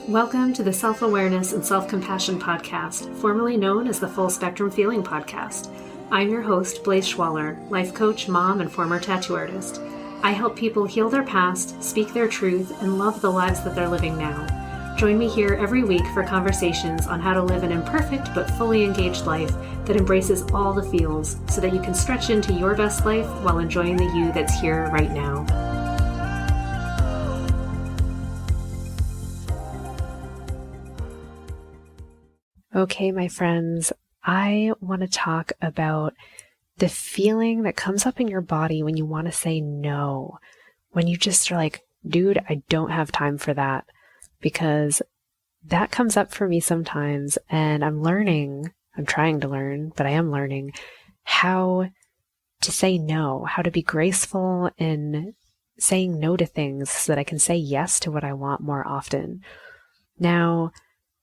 Welcome to the Self-Awareness and Self-Compassion Podcast, formerly known as the Full Spectrum Feeling Podcast. I'm your host, Blaise Schwaller, life coach, mom, and former tattoo artist. I help people heal their past, speak their truth, and love the lives that they're living now. Join me here every week for conversations on how to live an imperfect but fully engaged life that embraces all the feels so that you can stretch into your best life while enjoying the you that's here right now. Okay, my friends, I want to talk about the feeling that comes up in your body when you want to say no, when you just are like, dude, I don't have time for that, because that comes up for me sometimes, and I'm trying to learn, but I am learning how to say no, how to be graceful in saying no to things so that I can say yes to what I want more often. Now,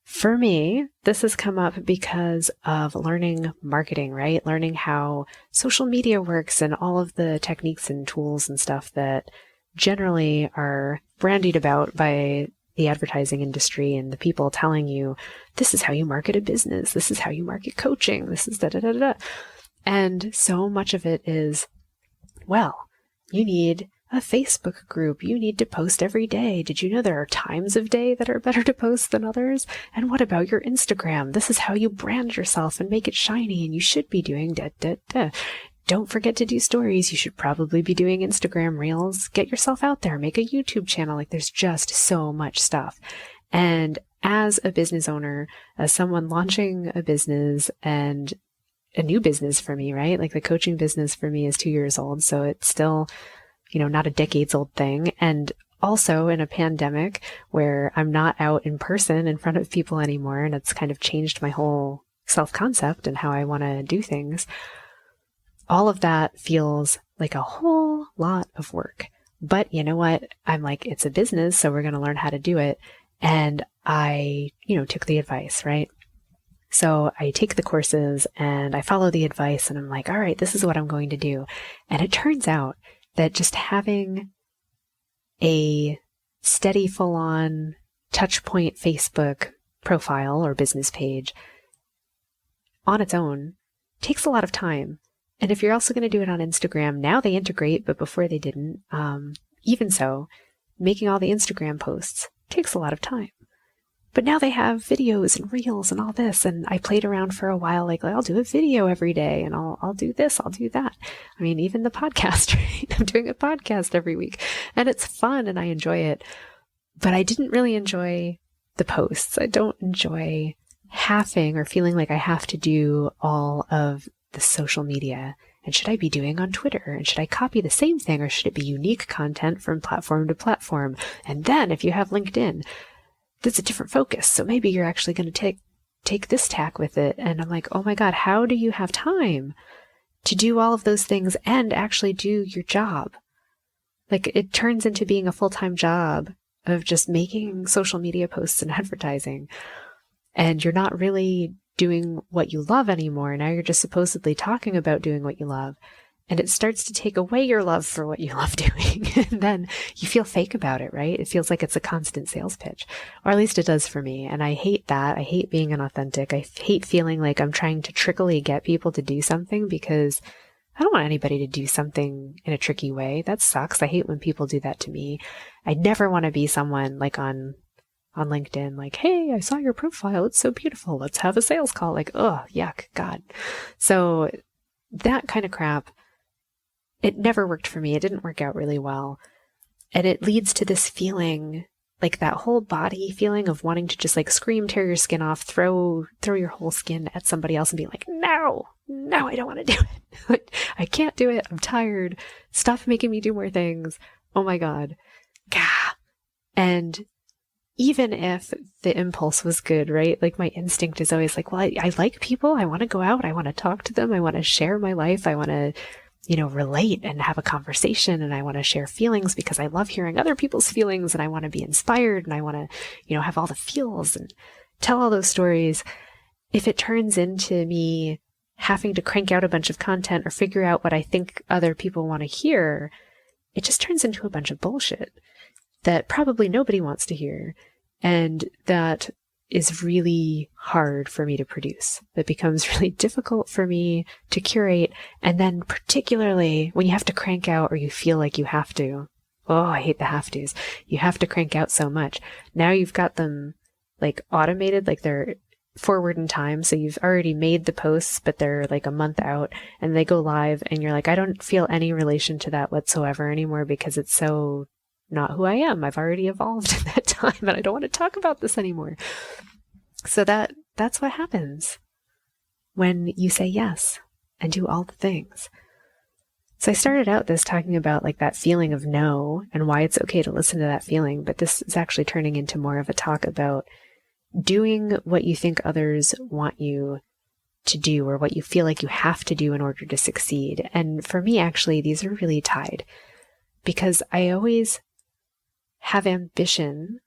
for me, this has come up because of learning marketing, right? Learning how social media works and all of the techniques and tools and stuff that generally are brandied about by the advertising industry and the people telling you, this is how you market a business. This is how you market coaching. This is da-da-da-da. And so much of it is, well, you need a Facebook group. You need to post every day. Did you know there are times of day that are better to post than others? And what about your Instagram? This is how you brand yourself and make it shiny, and you should be doing da-da-da. Don't forget to do stories. You should probably be doing Instagram reels. Get yourself out there. Make a YouTube channel. Like, there's just so much stuff. And as a business owner, as someone launching a business and a new business for me, right? Like the coaching business for me is 2 years old. So it's still, not a decades old thing. And also in a pandemic where I'm not out in person in front of people anymore. And it's kind of changed my whole self-concept and how I want to do things. All of that feels like a whole lot of work. But you know what? I'm like, it's a business, so we're going to learn how to do it. And I, took the advice, right? So I take the courses and I follow the advice, and I'm like, all right, this is what I'm going to do. And it turns out that just having a steady, full-on touchpoint Facebook profile or business page on its own takes a lot of time. And if you're also going to do it on Instagram, now they integrate, but before they didn't. Even so, making all the Instagram posts takes a lot of time. But now they have videos and reels and all this. And I played around for a while, like I'll do a video every day and I'll do this, I'll do that. I mean, even the podcast, right? I'm doing a podcast every week and it's fun and I enjoy it. But I didn't really enjoy the posts. I don't enjoy having or feeling like I have to do all of the social media. And should I be doing on Twitter? And should I copy the same thing, or should it be unique content from platform to platform? And then if you have LinkedIn, that's a different focus. So maybe you're actually going to take this tack with it. And I'm like, oh my God, how do you have time to do all of those things and actually do your job? Like, it turns into being a full-time job of just making social media posts and advertising. And you're not really doing what you love anymore. Now you're just supposedly talking about doing what you love. And it starts to take away your love for what you love doing. And then you feel fake about it, right? It feels like it's a constant sales pitch, or at least it does for me. And I hate that. I hate being inauthentic. I hate feeling like I'm trying to trickily get people to do something, because I don't want anybody to do something in a tricky way. That sucks. I hate when people do that to me. I never want to be someone like on LinkedIn, like, hey, I saw your profile. It's so beautiful. Let's have a sales call. Like, oh, yuck, God. So that kind of crap, it never worked for me. It didn't work out really well. And it leads to this feeling, like that whole body feeling of wanting to just like scream, tear your skin off, throw your whole skin at somebody else and be like, no, I don't want to do it. I can't do it. I'm tired. Stop making me do more things. Oh my God. Gah. And even if the impulse was good, right? Like my instinct is always like, well, I like people. I want to go out. I want to talk to them. I want to share my life. I want to, relate and have a conversation. And I want to share feelings because I love hearing other people's feelings, and I want to be inspired, and I want to, have all the feels and tell all those stories. If it turns into me having to crank out a bunch of content or figure out what I think other people want to hear, it just turns into a bunch of bullshit that probably nobody wants to hear. And that is really hard for me to produce. That becomes really difficult for me to curate. And then particularly when you have to crank out or you feel like you have to. Oh, I hate the have tos. You have to crank out so much. Now you've got them like automated, like they're forward in time. So you've already made the posts, but they're like a month out and they go live and you're like, I don't feel any relation to that whatsoever anymore because it's so not who I am. I've already evolved in that time and I don't want to talk about this anymore. So that's what happens when you say yes and do all the things. So I started out this talking about like that feeling of no and why it's okay to listen to that feeling, but this is actually turning into more of a talk about doing what you think others want you to do or what you feel like you have to do in order to succeed. And for me, actually, these are really tied because I always have ambition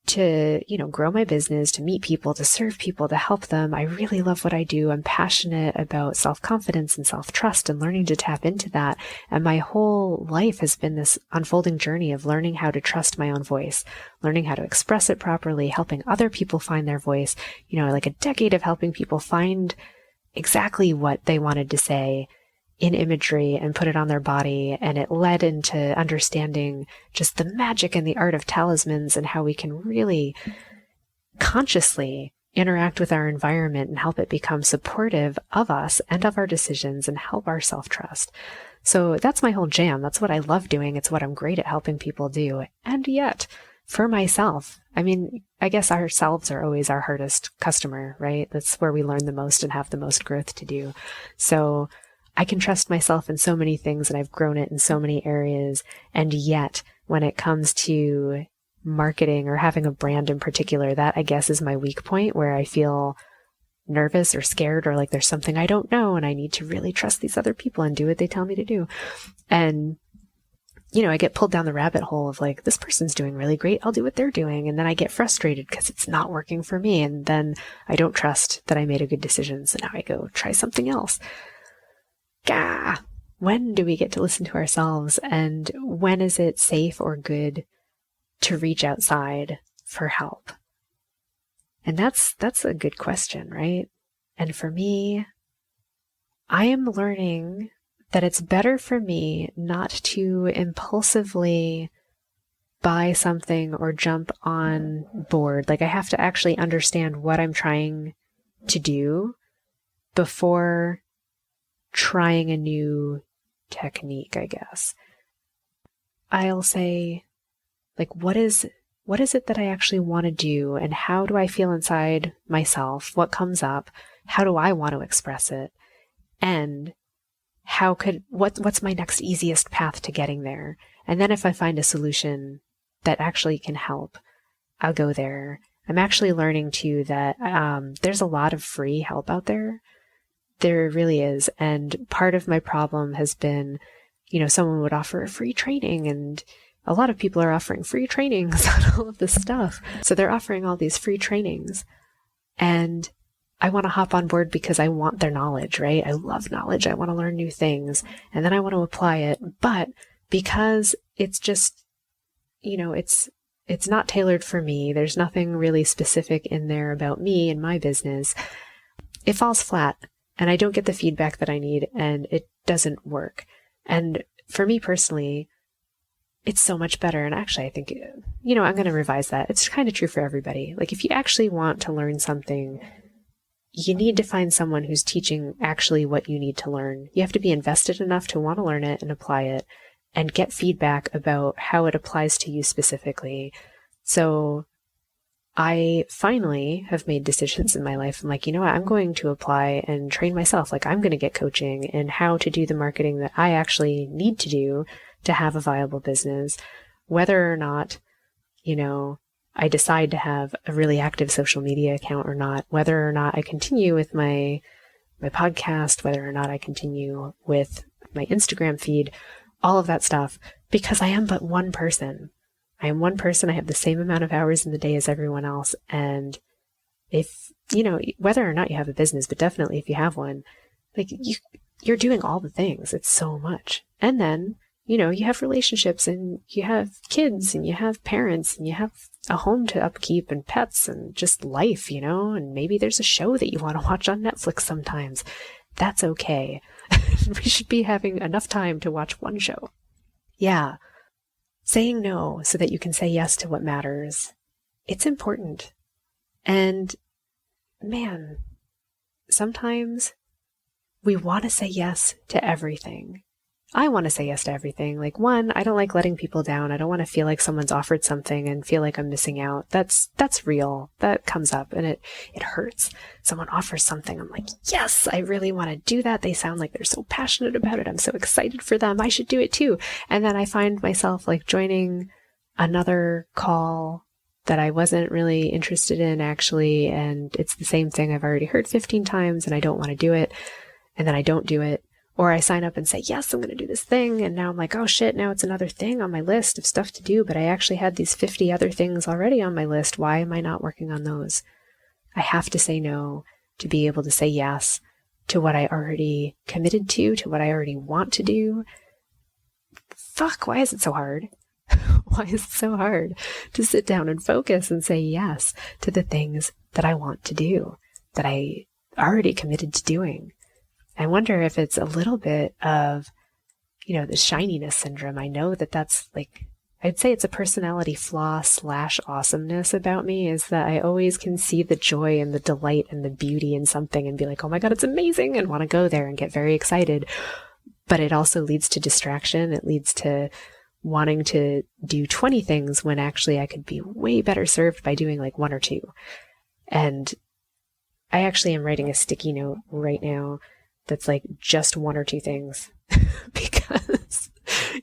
to, grow my business, to meet people, to serve people, to help them. I really love what I do. I'm passionate about self-confidence and self-trust and learning to tap into that. And my whole life has been this unfolding journey of learning how to trust my own voice, learning how to express it properly, helping other people find their voice, like a decade of helping people find exactly what they wanted to say in imagery and put it on their body. And it led into understanding just the magic and the art of talismans and how we can really consciously interact with our environment and help it become supportive of us and of our decisions and help our self-trust. So that's my whole jam. That's what I love doing. It's what I'm great at helping people do. And yet, for myself, I guess ourselves are always our hardest customer, right? That's where we learn the most and have the most growth to do. So I can trust myself in so many things and I've grown it in so many areas. And yet when it comes to marketing or having a brand in particular, that I guess is my weak point where I feel nervous or scared or like there's something I don't know and I need to really trust these other people and do what they tell me to do. And, I get pulled down the rabbit hole of like, this person's doing really great. I'll do what they're doing. And then I get frustrated because it's not working for me. And then I don't trust that I made a good decision. So now I go try something else. When do we get to listen to ourselves and when is it safe or good to reach outside for help? And that's a good question, right? And for me, I am learning that it's better for me not to impulsively buy something or jump on board. Like I have to actually understand what I'm trying to do before trying a new technique, I guess. I'll say, like, what is it that I actually want to do and how do I feel inside myself? What comes up? How do I want to express it? And what's my next easiest path to getting there? And then if I find a solution that actually can help, I'll go there. I'm actually learning too that there's a lot of free help out there. There really is. And part of my problem has been, someone would offer a free training and a lot of people are offering free trainings on all of this stuff. So they're offering all these free trainings and I want to hop on board because I want their knowledge, right? I love knowledge. I want to learn new things and then I want to apply it. But because it's just, it's not tailored for me. There's nothing really specific in there about me and my business. It falls flat. And I don't get the feedback that I need and it doesn't work. And for me personally, it's so much better. And actually, I think, I'm going to revise that. It's kind of true for everybody. Like if you actually want to learn something, you need to find someone who's teaching actually what you need to learn. You have to be invested enough to want to learn it and apply it and get feedback about how it applies to you specifically. So I finally have made decisions in my life. I'm like, you know what? I'm going to apply and train myself. Like I'm going to get coaching in how to do the marketing that I actually need to do to have a viable business, whether or not, I decide to have a really active social media account or not, whether or not I continue with my podcast, whether or not I continue with my Instagram feed, all of that stuff, because I am but one person. I am one person. I have the same amount of hours in the day as everyone else. And if, whether or not you have a business, but definitely if you have one, like you're doing all the things. It's so much. And then, you have relationships and you have kids and you have parents and you have a home to upkeep and pets and just life, and maybe there's a show that you want to watch on Netflix sometimes. That's okay. We should be having enough time to watch one show. Yeah. Saying no so that you can say yes to what matters. It's important. And man, sometimes we want to say yes to everything. I want to say yes to everything. Like, one, I don't like letting people down. I don't want to feel like someone's offered something and feel like I'm missing out. That's real. That comes up and it hurts. Someone offers something. I'm like, yes, I really want to do that. They sound like they're so passionate about it. I'm so excited for them. I should do it too. And then I find myself like joining another call that I wasn't really interested in actually. And it's the same thing I've already heard 15 times and I don't want to do it. And then I don't do it. Or I sign up and say, yes, I'm going to do this thing. And now I'm like, oh shit, now it's another thing on my list of stuff to do. But I actually had these 50 other things already on my list. Why am I not working on those? I have to say no to be able to say yes to what I already committed to what I already want to do. Fuck, why is it so hard? Why is it so hard to sit down and focus and say yes to the things that I want to do, that I already committed to doing? I wonder if it's a little bit of, the shininess syndrome. I know that that's like, I'd say it's a personality flaw / awesomeness about me, is that I always can see the joy and the delight and the beauty in something and be like, oh my God, it's amazing, and want to go there and get very excited. But it also leads to distraction. It leads to wanting to do 20 things when actually I could be way better served by doing like 1 or 2. And I actually am writing a sticky note right now that's like just 1 or 2 things, because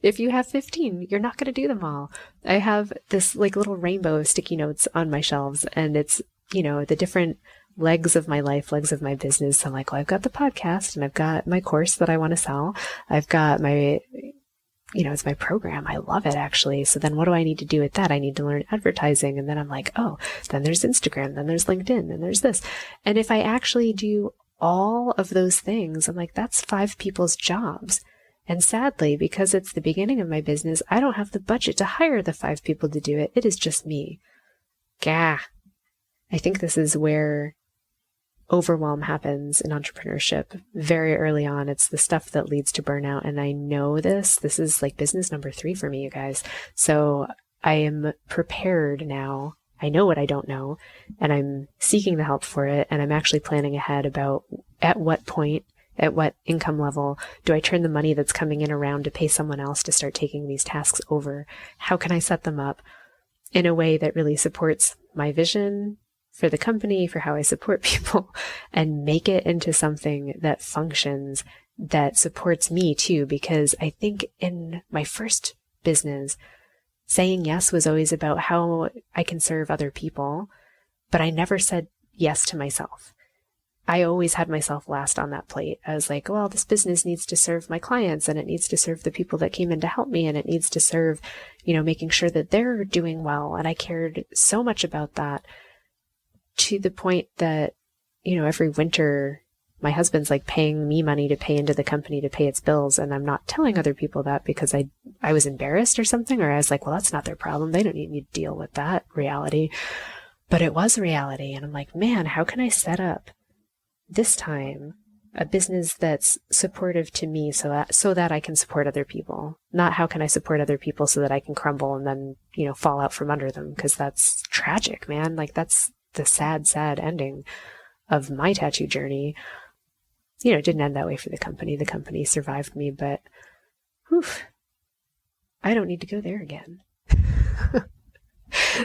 if you have 15, you're not going to do them all. I have this like little rainbow of sticky notes on my shelves, and it's, the different legs of my life, legs of my business. So I'm like, well, I've got the podcast and I've got my course that I want to sell. I've got my, it's my program. I love it actually. So then what do I need to do with that? I need to learn advertising. And then I'm like, oh, then there's Instagram, then there's LinkedIn, then there's this. And if I actually do all of those things, I'm like, that's 5 people's jobs. And sadly, because it's the beginning of my business, I don't have the budget to hire the 5 people to do it. It is just me. Gah. I think this is where overwhelm happens in entrepreneurship very early on. It's the stuff that leads to burnout. And I know this is like business number 3 for me, you guys. So I am prepared now. I know what I don't know, and I'm seeking the help for it. And I'm actually planning ahead about at what point, at what income level do I turn the money that's coming in around to pay someone else to start taking these tasks over? How can I set them up in a way that really supports my vision for the company, for how I support people, and make it into something that functions, that supports me too? Because I think in my first business, saying yes was always about how I can serve other people, but I never said yes to myself. I always had myself last on that plate. I was like, well, this business needs to serve my clients, and it needs to serve the people that came in to help me, and it needs to serve, making sure that they're doing well. And I cared so much about that, to the point that, every winter, my husband's like paying me money to pay into the company to pay its bills. And I'm not telling other people that because I was embarrassed or something, or I was like, well, that's not their problem. They don't need me to deal with that reality. But it was reality. And I'm like, man, how can I set up this time a business that's supportive to me so that I can support other people? Not how can I support other people so that I can crumble and then, fall out from under them? Because that's tragic, man. Like, that's the sad, sad ending of my tattoo journey. It didn't end that way for the company. The company survived me, but I don't need to go there again.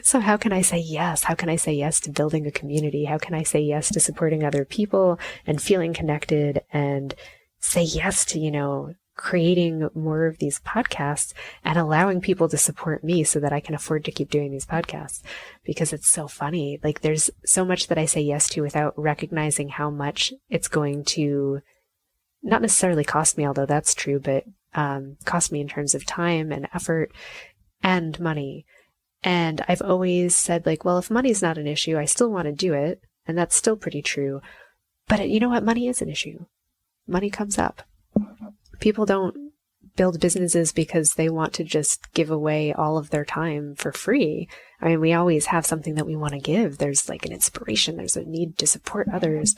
So how can I say yes? How can I say yes to building a community? How can I say yes to supporting other people and feeling connected, and say yes to, creating more of these podcasts and allowing people to support me so that I can afford to keep doing these podcasts? Because it's so funny. Like, there's so much that I say yes to without recognizing how much it's going to not necessarily cost me, although that's true, but cost me in terms of time and effort and money. And I've always said, like, well, if money's not an issue, I still want to do it. And that's still pretty true. But you know what? Money is an issue. Money comes up. People don't build businesses because they want to just give away all of their time for free. I mean, we always have something that we want to give. There's like an inspiration, there's a need to support others.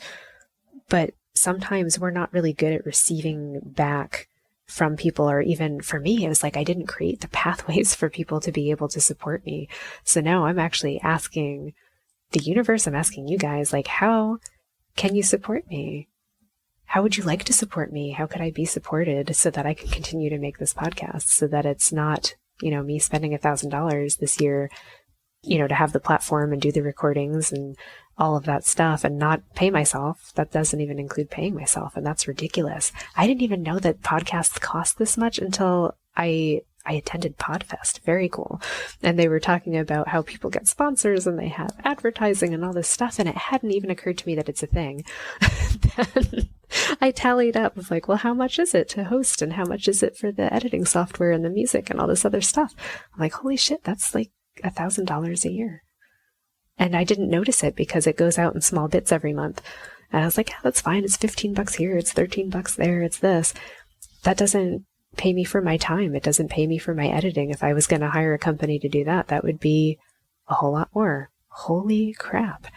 But sometimes we're not really good at receiving back from people, or even for me, it was like I didn't create the pathways for people to be able to support me. So now I'm actually asking the universe, I'm asking you guys, like, how can you support me? How would you like to support me? How could I be supported so that I can continue to make this podcast, so that it's not, me spending $1,000 this year, to have the platform and do the recordings and all of that stuff and not pay myself. That doesn't even include paying myself. And that's ridiculous. I didn't even know that podcasts cost this much until I attended PodFest. Very cool. And they were talking about how people get sponsors and they have advertising and all this stuff. And it hadn't even occurred to me that it's a thing. Then I tallied up with like, well, how much is it to host and how much is it for the editing software and the music and all this other stuff? I'm like, holy shit, that's like $1,000 a year. And I didn't notice it because it goes out in small bits every month. And I was like, yeah, that's fine. It's $15 here. It's $13 there. It's this. That doesn't pay me for my time. It doesn't pay me for my editing. If I was going to hire a company to do that, that would be a whole lot more. Holy crap.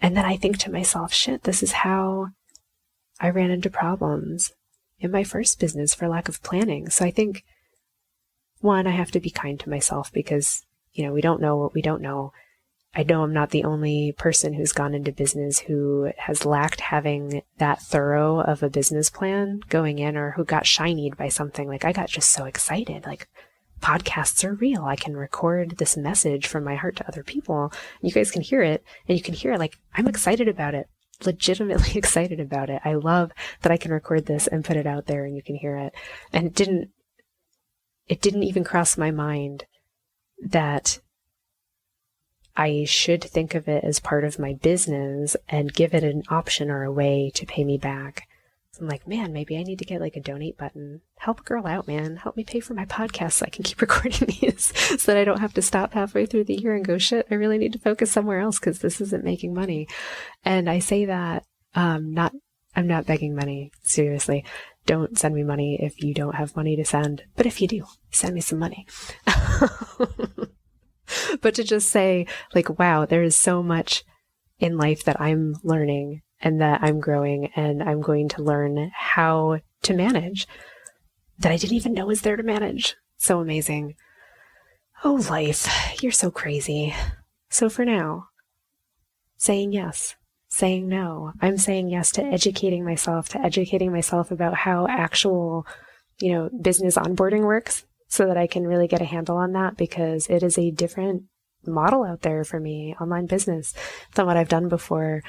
And then I think to myself, shit, this is how I ran into problems in my first business for lack of planning. So I think, one, I have to be kind to myself because, we don't know what we don't know. I know I'm not the only person who's gone into business who has lacked having that thorough of a business plan going in, or who got shinied by something. Like I got just so excited, like podcasts are real. I can record this message from my heart to other people. You guys can hear it, and you can hear like, I'm excited about it, legitimately excited about it. I love that I can record this and put it out there and you can hear it. And it didn't even cross my mind that I should think of it as part of my business and give it an option or a way to pay me back. So I'm like, man, maybe I need to get like a donate button. Help a girl out, man. Help me pay for my podcast so I can keep recording these so that I don't have to stop halfway through the year and go, shit, I really need to focus somewhere else because this isn't making money. And I say that, I'm not begging money. Seriously. Don't send me money if you don't have money to send. But if you do, send me some money. But to just say like, wow, there is so much in life that I'm learning and that I'm growing and I'm going to learn how to manage that I didn't even know was there to manage. So amazing. Oh, life, you're so crazy. So for now, saying yes, saying no. I'm saying yes to educating myself about how actual, business onboarding works, so that I can really get a handle on that, because it is a different model out there for me, online business, than what I've done before.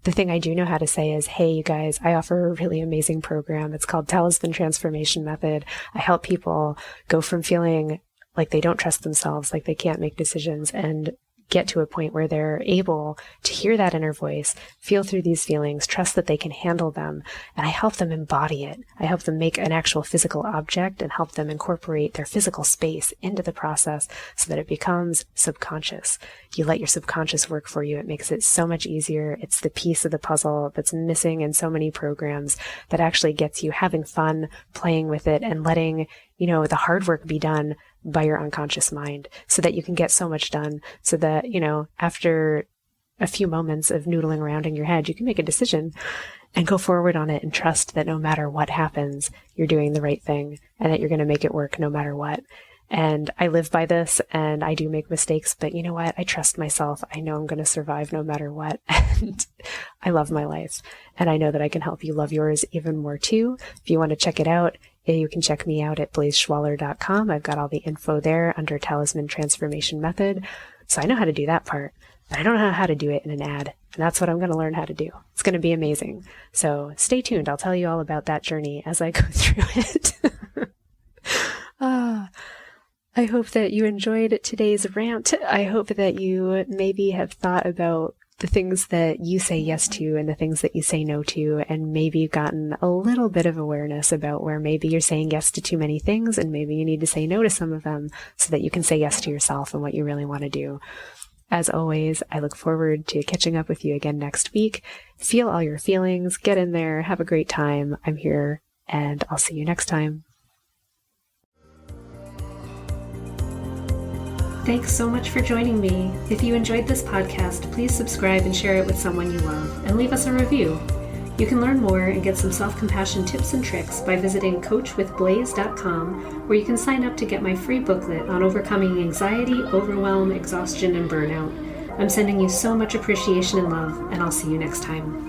The thing I do know how to say is, hey, you guys, I offer a really amazing program. It's called Talisman Transformation Method. I help people go from feeling like they don't trust themselves, like they can't make decisions, and get to a point where they're able to hear that inner voice, feel through these feelings, trust that they can handle them. And I help them embody it. I help them make an actual physical object and help them incorporate their physical space into the process so that it becomes subconscious. You let your subconscious work for you. It makes it so much easier. It's the piece of the puzzle that's missing in so many programs that actually gets you having fun, playing with it, and letting, the hard work be done by your unconscious mind, so that you can get so much done, so that, after a few moments of noodling around in your head, you can make a decision and go forward on it and trust that no matter what happens, you're doing the right thing and that you're going to make it work no matter what. And I live by this, and I do make mistakes, but you know what? I trust myself. I know I'm going to survive no matter what. And I love my life. And I know that I can help you love yours even more too. If you want to check it out, you can check me out at blazeschwaller.com. I've got all the info there under Talisman Transformation Method. So I know how to do that part, but I don't know how to do it in an ad. And that's what I'm going to learn how to do. It's going to be amazing. So stay tuned. I'll tell you all about that journey as I go through it. I hope that you enjoyed today's rant. I hope that you maybe have thought about the things that you say yes to and the things that you say no to, and maybe you've gotten a little bit of awareness about where maybe you're saying yes to too many things and maybe you need to say no to some of them so that you can say yes to yourself and what you really want to do. As always, I look forward to catching up with you again next week. Feel all your feelings, get in there, have a great time. I'm here, and I'll see you next time. Thanks so much for joining me. If you enjoyed this podcast, please subscribe and share it with someone you love, and leave us a review. You can learn more and get some self-compassion tips and tricks by visiting coachwithblaze.com, where you can sign up to get my free booklet on overcoming anxiety, overwhelm, exhaustion, and burnout. I'm sending you so much appreciation and love, and I'll see you next time.